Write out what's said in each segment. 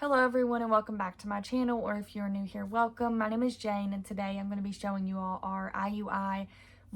Hello everyone and welcome back to my channel, or if you're new here, welcome. My name is Jane and today I'm going to be showing you all our IUI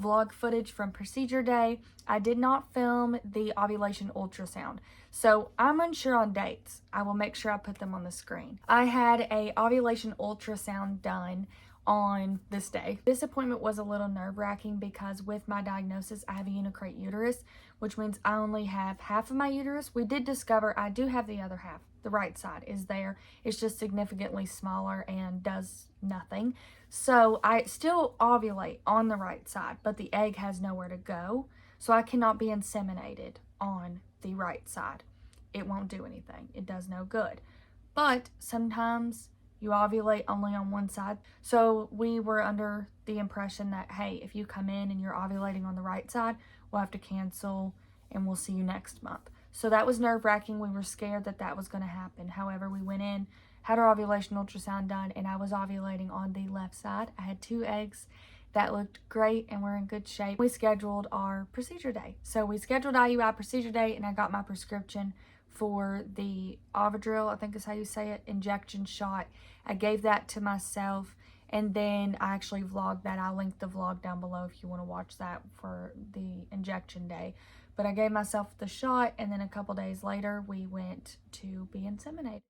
vlog footage from procedure day. I did not film the ovulation ultrasound, so I'm unsure on dates. I will make sure I put them on the screen. I had a ovulation ultrasound done on this day. This appointment was a little nerve-wracking because with my diagnosis, I have a unicrate uterus, which means I only have half of my uterus. We did discover I do have the other half. The right side is there. It's just significantly smaller and does nothing. So I still ovulate on the right side, but the egg has nowhere to go. So I cannot be inseminated on the right side. It won't do anything. It does no good. But sometimes you ovulate only on one side. So we were under the impression that, hey, if you come in and you're ovulating on the right side, we'll have to cancel and we'll see you next month. So that was nerve-wracking. We were scared that that was going to happen. However, we went in, had our ovulation ultrasound done, and I was ovulating on the left side. I had 2 eggs that looked great and we're in good shape. We scheduled our procedure day. So we scheduled IUI procedure day and I got my prescription for the Ovidril, I think is how you say it, injection shot. I gave that to myself and then I actually vlogged that. I'll link the vlog down below if you want to watch that for the injection day. But I gave myself the shot and then a couple days later we went to be inseminated.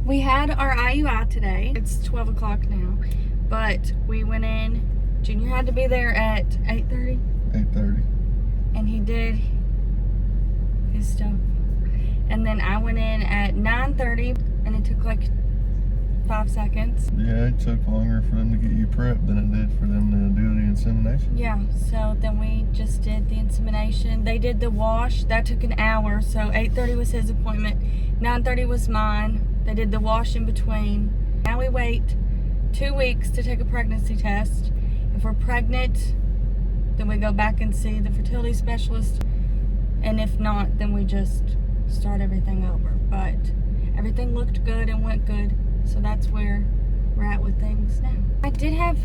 We had our IUI today. It's 12 o'clock now, but we went in. Junior had to be there at 8:30. 8:30. And he did his stuff. And then I went in at 9:30 and it took like 5 seconds. Yeah, it took longer for them to get you prepped than it did for them to do the insemination. Yeah, so then we just did the insemination. They did the wash. That took an hour. So 8:30 was his appointment. 9:30 was mine. They did the wash in between. Now we wait 2 weeks to take a pregnancy test. If we're pregnant, then we go back and see the fertility specialist. And if not, then we just start everything over. But everything looked good and went good. So that's where we're at with things now. I did have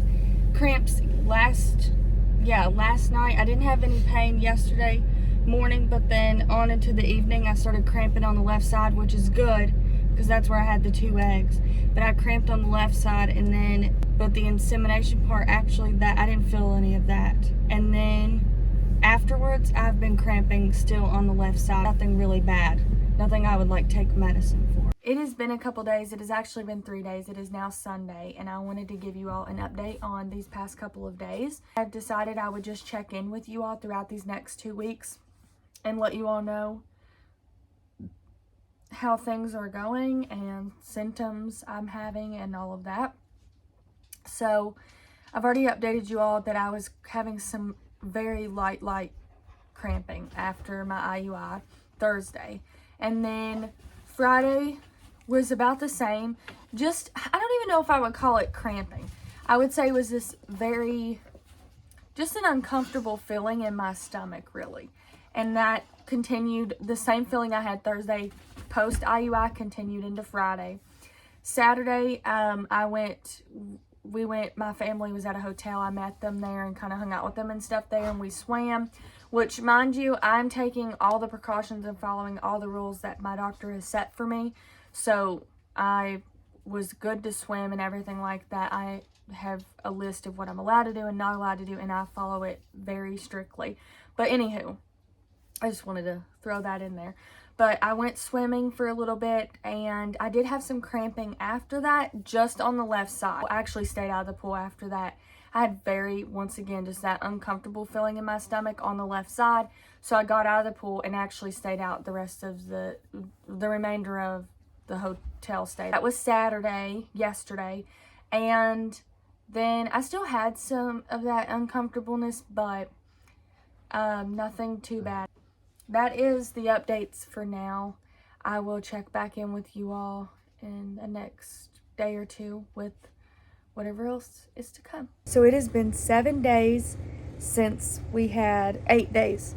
cramps last night. I didn't have any pain yesterday morning, but then on into the evening, I started cramping on the left side, which is good because that's where I had the 2 eggs. But I cramped on the left side but the insemination part, actually, that I didn't feel any of that. And then afterwards, I've been cramping still on the left side. Nothing really bad. Nothing I would like take medicine for. It has been a couple days. It has actually been 3 days. It is now Sunday, and I wanted to give you all an update on these past couple of days. I've decided I would just check in with you all throughout these next 2 weeks and let you all know how things are going and symptoms I'm having and all of that. So I've already updated you all that I was having some very light cramping after my IUI Thursday. And then Friday was about the same. Just, I don't even know if I would call it cramping. I would say it was this just an uncomfortable feeling in my stomach, really. And that continued, the same feeling I had Thursday post IUI continued into Friday. Saturday, my family was at a hotel. I met them there and kind of hung out with them and stuff there, and we swam, which, mind you, I'm taking all the precautions and following all the rules that my doctor has set for me. So I was good to swim and everything like that. I have a list of what I'm allowed to do and not allowed to do, and I follow it very strictly. But anywho, I just wanted to throw that in there. But I went swimming for a little bit, and I did have some cramping after that, just on the left side. I actually stayed out of the pool after that. I had once again, just that uncomfortable feeling in my stomach on the left side. So I got out of the pool and actually stayed out the rest of the remainder of the hotel stay. That was yesterday. And then I still had some of that uncomfortableness, but nothing too bad. That is the updates for now. I will check back in with you all in the next day or 2 with whatever else is to come. So it has been 7 days since we had 8 days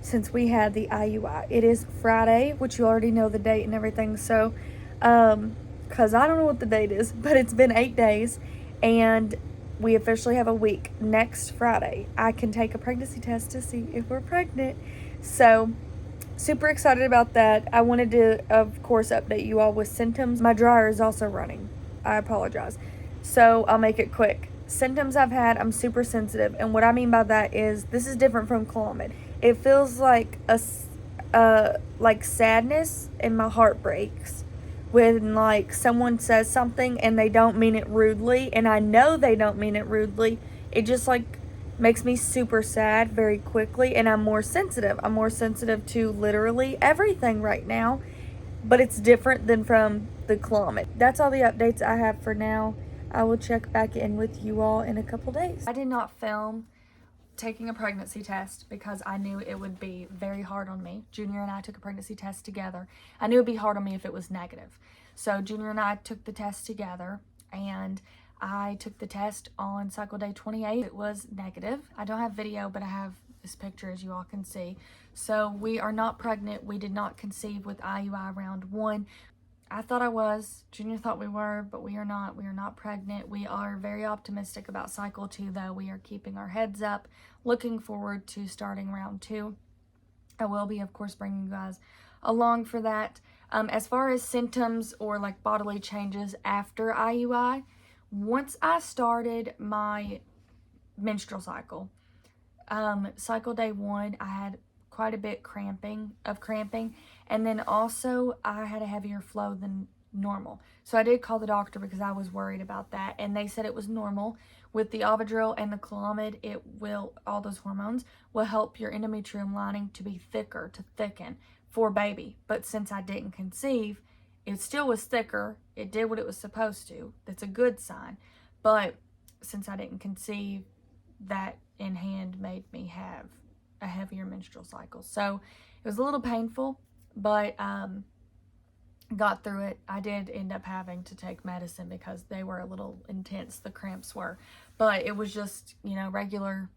since we had the IUI. It is Friday, which you already know the date and everything. So, because I don't know what the date is, but it's been 8 days, and we officially have a week. Next Friday, I can take a pregnancy test to see if we're pregnant. So, super excited about that. I wanted to, of course, update you all with symptoms. My dryer is also running. I apologize. So, I'll make it quick. Symptoms I've had, I'm super sensitive. And what I mean by that is, this is different from Clomid. It feels like like sadness, and my heart breaks when like someone says something and they don't mean it rudely, and I know they don't mean it rudely. It just like makes me super sad very quickly, and I'm more sensitive. I'm more sensitive to literally everything right now, but it's different than from the Clomid. That's all the updates I have for now. I will check back in with you all in a couple days. I did not film taking a pregnancy test because I knew it would be very hard on me. Junior and I took a pregnancy test together. I knew it would be hard on me if it was negative. So Junior and I took the test together, and I took the test on cycle day 28. It was negative. I don't have video, but I have this picture, as you all can see. So we are not pregnant. We did not conceive with IUI round 1. I thought I was. Junior thought we were, but we are not. We are not pregnant. We are very optimistic about cycle 2, though. We are keeping our heads up, looking forward to starting round 2. I will be, of course, bringing you guys along for that. As far as symptoms or like bodily changes after IUI, once I started my menstrual cycle, cycle day 1, I had quite a bit cramping, and then also I had a heavier flow than normal. So I did call the doctor because I was worried about that, and they said it was normal. With the Ovidril and the Clomid, it will, all those hormones will help your endometrium lining to be thicker, to thicken for baby. But since I didn't conceive, it still was thicker. It did what it was supposed to. That's a good sign. But since I didn't conceive, that in hand made me have a heavier menstrual cycle. So it was a little painful, but got through it. I did end up having to take medicine because they were a little intense, the cramps were. But it was just, you know, regular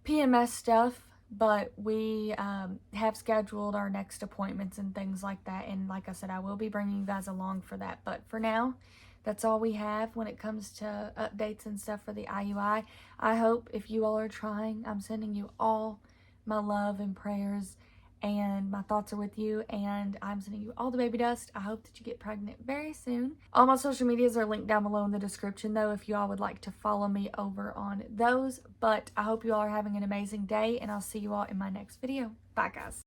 PMS stuff. But we have scheduled our next appointments and things like that. And like I said, I will be bringing you guys along for that. But for now, that's all we have when it comes to updates and stuff for the IUI. I hope if you all are trying, I'm sending you all my love and prayers, and my thoughts are with you, and I'm sending you all the baby dust. I hope that you get pregnant very soon. All my social medias are linked down below in the description, though, if you all would like to follow me over on those. But I hope you all are having an amazing day, and I'll see you all in my next video. Bye, guys.